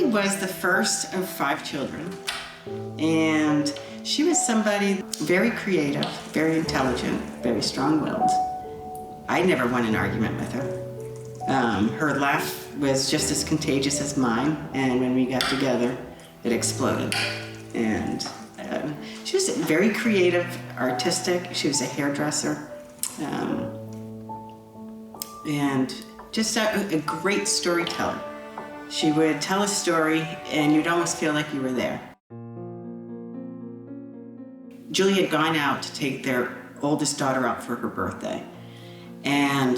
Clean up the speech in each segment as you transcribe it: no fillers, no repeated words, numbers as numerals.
Julie was the first of 5 children, and she was somebody very creative, very intelligent, very strong-willed. I never won an argument with her. Her laugh was just as contagious as mine, and when we got together, it exploded. And she was very creative, artistic. She was a hairdresser, and just a great storyteller. She would tell a story, and you'd almost feel like you were there. Julie had gone out to take their oldest daughter out for her birthday, and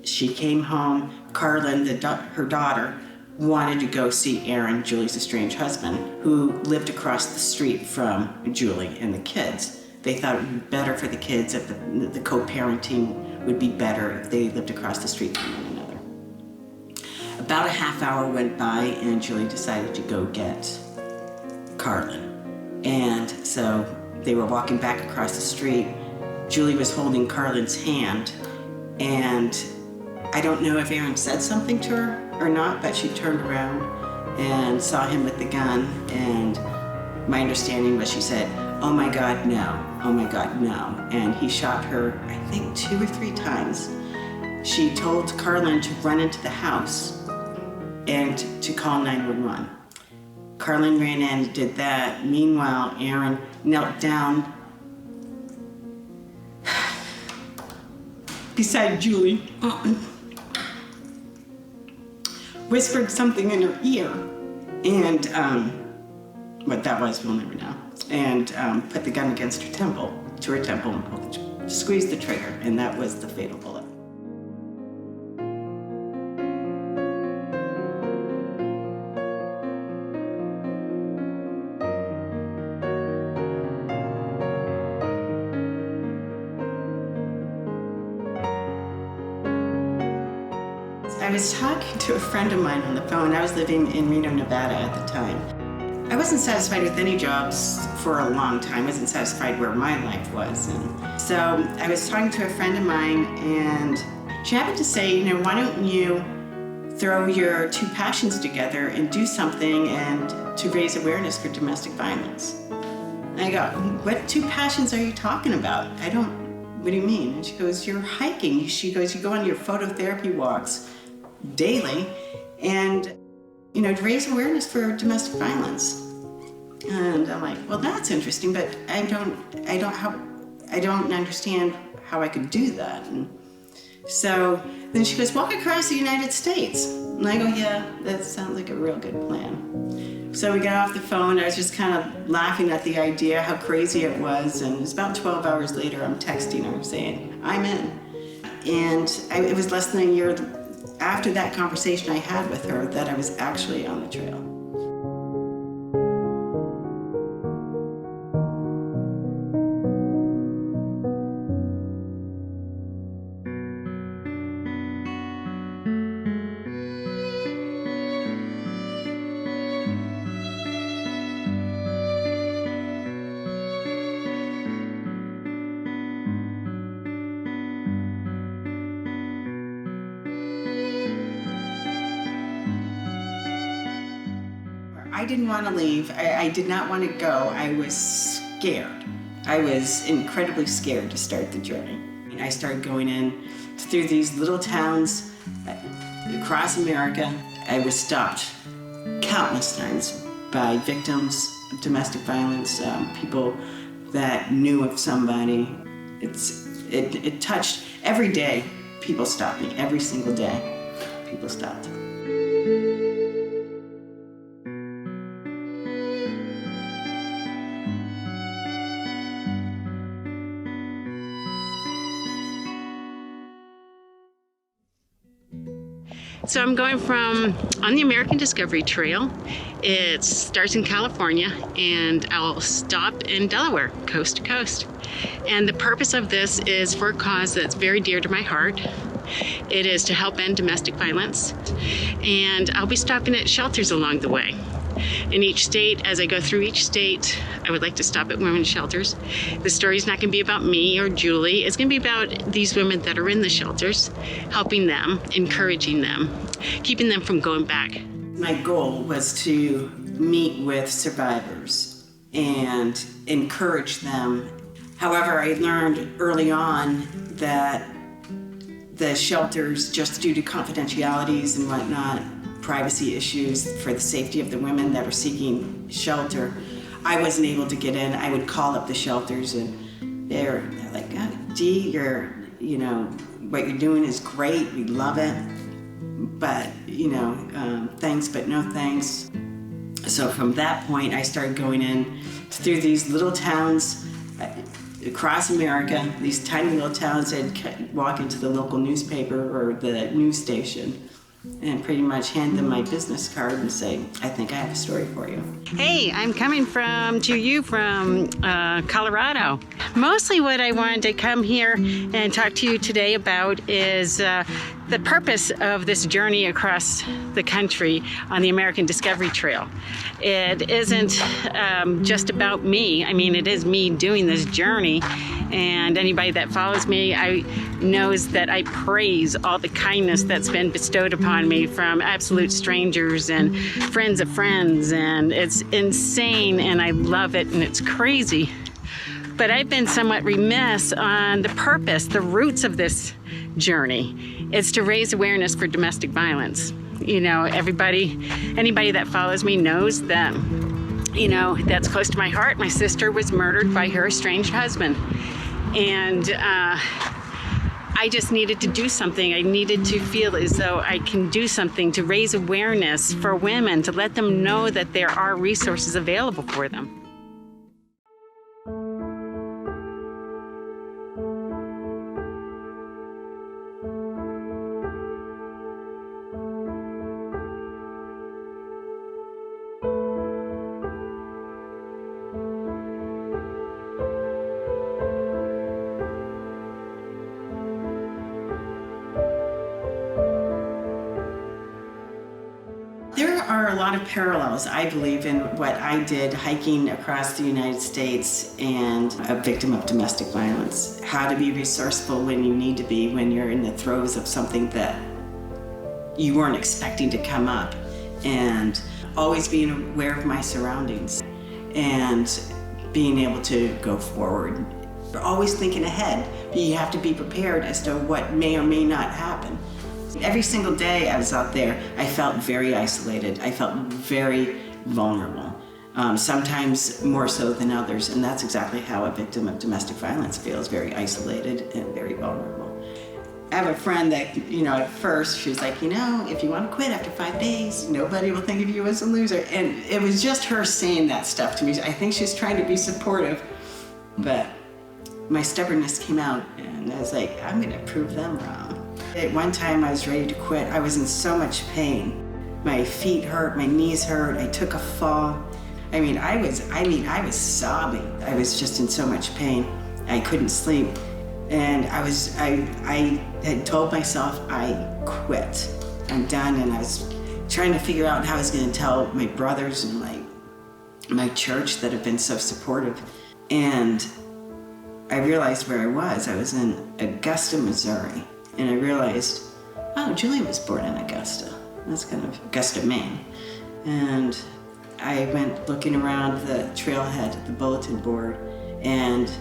she came home. Carlin, her daughter, wanted to go see Aaron, Julie's estranged husband, who lived across the street from Julie and the kids. They thought it would be better for the kids if the co-parenting would be better if they lived across the street from one another. About a half hour went by, and Julie decided to go get Carlin. And so they were walking back across the street. Julie was holding Carlin's hand, and I don't know if Aaron said something to her or not, but she turned around and saw him with the gun, and my understanding was she said, "Oh my God, no. Oh my God, no." And he shot her, I think, 2 or 3 times. She told Carlin to run into the house and to call 911. Carlin ran in and did that. Meanwhile, Aaron knelt down beside Julie, whispered something in her ear, and what that was, we'll never know, and put the gun against her temple, and squeezed the trigger, and that was the fatal bullet. I was talking to a friend of mine on the phone. I was living in Reno, Nevada at the time. I wasn't satisfied with any jobs for a long time. I wasn't satisfied where my life was. And so I was talking to a friend of mine, and she happened to say, why don't you throw your 2 passions together and do something and to raise awareness for domestic violence. And I go, what 2 passions are you talking about? What do you mean? And she goes, you're hiking. She goes, you go on your phototherapy walks daily, and to raise awareness for domestic violence. And I'm like, well, that's interesting, but I don't understand how I could do that. And so then she goes, walk across the United States. And I go, yeah, that sounds like a real good plan. So we got off the phone. I was just kind of laughing at the idea, how crazy it was. And it was about 12 hours later, I'm texting her saying, I'm in. And it was less than a year after that conversation I had with her that I was actually on the trail. I didn't want to leave. I did not want to go. I was scared. I was incredibly scared to start the journey. I started going in through these little towns across America. I was stopped countless times by victims of domestic violence, people that knew of somebody. It touched every day. People stopped me. Every single day, people stopped. So I'm going on the American Discovery Trail. It starts in California, and I'll stop in Delaware, coast to coast. And the purpose of this is for a cause that's very dear to my heart. It is to help end domestic violence. And I'll be stopping at shelters along the way. In each state, as I go through each state, I would like to stop at women's shelters. The story's not going to be about me or Julie. It's going to be about these women that are in the shelters, helping them, encouraging them, keeping them from going back. My goal was to meet with survivors and encourage them. However, I learned early on that the shelters, just due to confidentialities and whatnot, privacy issues for the safety of the women that are seeking shelter, I wasn't able to get in. I would call up the shelters and they're like, oh, Dee, what you're doing is great, we love it, but, thanks, but no thanks. So from that point, I started going in through these little towns across America, these tiny little towns. I'd walk into the local newspaper or the news station and pretty much hand them my business card and say, I think I have a story for you. Hey, I'm coming to you from Colorado. Mostly what I wanted to come here and talk to you today about is the purpose of this journey across the country on the American Discovery Trail. It isn't just about me. I mean, it is me doing this journey, and anybody that follows me knows that I praise all the kindness that's been bestowed upon me from absolute strangers and friends of friends, and it's insane, and I love it, and it's crazy. But I've been somewhat remiss on the purpose, the roots of this journey. It's to raise awareness for domestic violence. Anybody that follows me knows that, that's close to my heart. My sister was murdered by her estranged husband. And I just needed to do something. I needed to feel as though I can do something to raise awareness for women, to let them know that there are resources available for them. There are a lot of parallels, I believe, in what I did hiking across the United States and a victim of domestic violence. How to be resourceful when you need to be, when you're in the throes of something that you weren't expecting to come up, and always being aware of my surroundings and being able to go forward. You're always thinking ahead, but you have to be prepared as to what may or may not happen. Every single day I was out there, I felt very isolated. I felt very vulnerable, sometimes more so than others, and that's exactly how a victim of domestic violence feels, very isolated and very vulnerable. I have a friend that, at first she was like, if you want to quit after 5 days, nobody will think of you as a loser. And it was just her saying that stuff to me. I think she's trying to be supportive, but my stubbornness came out and I was like, I'm going to prove them wrong. At one time I was ready to quit. I was in so much pain. My feet hurt, my knees hurt, I took a fall. I was sobbing. I was just in so much pain. I couldn't sleep. And I had told myself I quit. I'm done, and I was trying to figure out how I was going to tell my brothers and my church that have been so supportive. And I realized where I was. I was in Augusta, Missouri. And I realized, Juli was born in Augusta. That's kind of Augusta, Maine. And I went looking around the trailhead, the bulletin board, and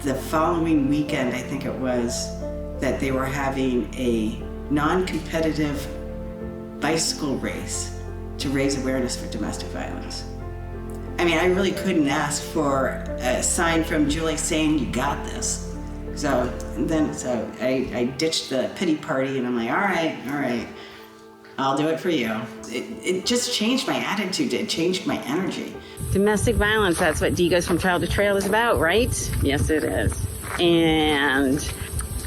the following weekend, I think it was, that they were having a non-competitive bicycle race to raise awareness for domestic violence. I really couldn't ask for a sign from Juli saying, you got this. So I ditched the pity party, and I'm like, all right, I'll do it for you. It just changed my attitude. It changed my energy. Domestic violence, that's what Dee Goes From Trail to Trail is about, right? Yes, it is. And,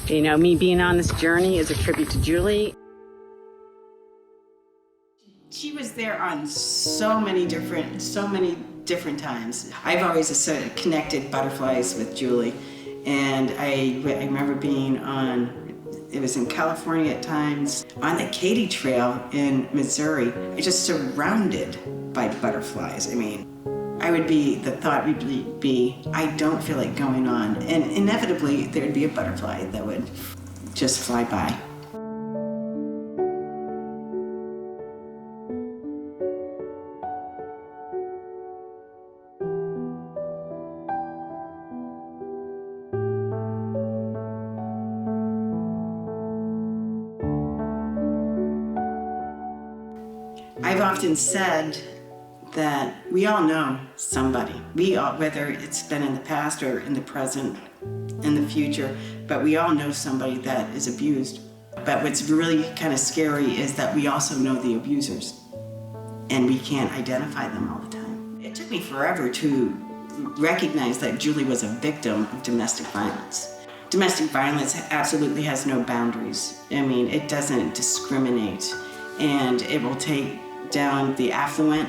me being on this journey is a tribute to Juli. She was there on so many different times. I've always connected butterflies with Juli. And I remember being it was in California at times, on the Katy Trail in Missouri, just surrounded by butterflies. The thought would be, I don't feel like going on. And inevitably, there would be a butterfly that would just fly by. often said that we all know somebody. We all, whether it's been in the past or in the present, in the future, but we all know somebody that is abused. But what's really kind of scary is that we also know the abusers, and we can't identify them all the time. It took me forever to recognize that Juli was a victim of domestic violence. Domestic violence absolutely has no boundaries. I mean, it doesn't discriminate, and it will take down the affluent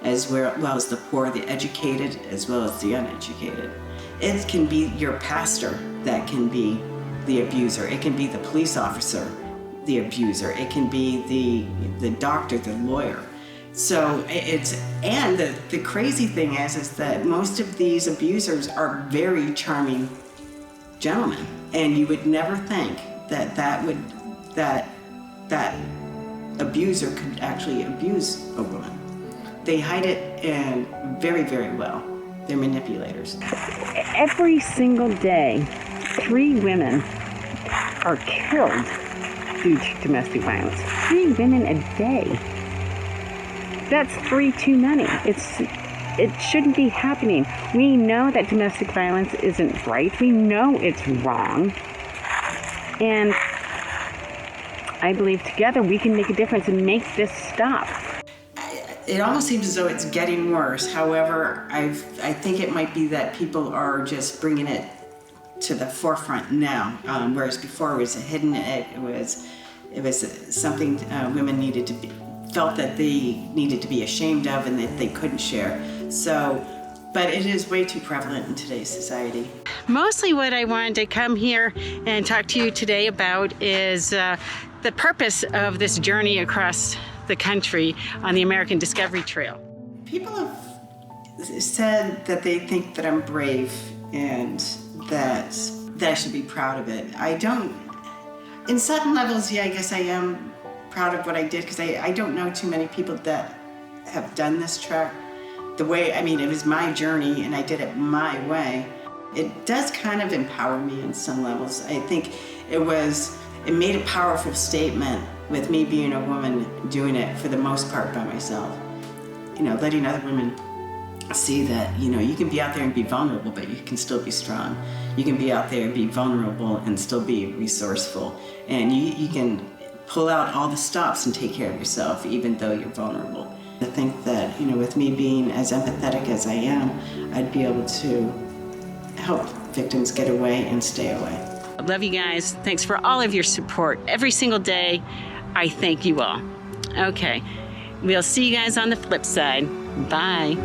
as well as the poor, the educated as well as the uneducated. It can be your pastor that can be the abuser. It can be the police officer, the abuser. It can be the doctor, the lawyer. So and the crazy thing is that most of these abusers are very charming gentlemen, and you would never think that abuser could actually abuse a woman. They hide it and very, very well. They're manipulators. Every single day, 3 women are killed due to domestic violence. 3 women a day. That's 3 too many. It shouldn't be happening. We know that domestic violence isn't right. We know it's wrong. And I believe together we can make a difference and make this stop. It almost seems as though it's getting worse. However, I think it might be that people are just bringing it to the forefront now, whereas before it was hidden. It was something women felt that they needed to be ashamed of and that they couldn't share. So, but it is way too prevalent in today's society. Mostly what I wanted to come here and talk to you today about is the purpose of this journey across the country on the American Discovery Trail. People have said that they think that I'm brave and that I should be proud of it. I don't, in certain levels, yeah, I guess I am proud of what I did, because I don't know too many people that have done this trek the way, I mean, it was my journey and I did it my way. It does kind of empower me in some levels. I think it made a powerful statement with me being a woman doing it for the most part by myself. You know, letting other women see that, you know, you can be out there and be vulnerable, but you can still be strong. You can be out there and be vulnerable and still be resourceful. And you can pull out all the stops and take care of yourself, even though you're vulnerable. I think that, you know, with me being as empathetic as I am, I'd be able to help victims get away and stay away. I love you guys. Thanks for all of your support every single day. I thank you all. Okay, we'll see you guys on the flip side. Bye.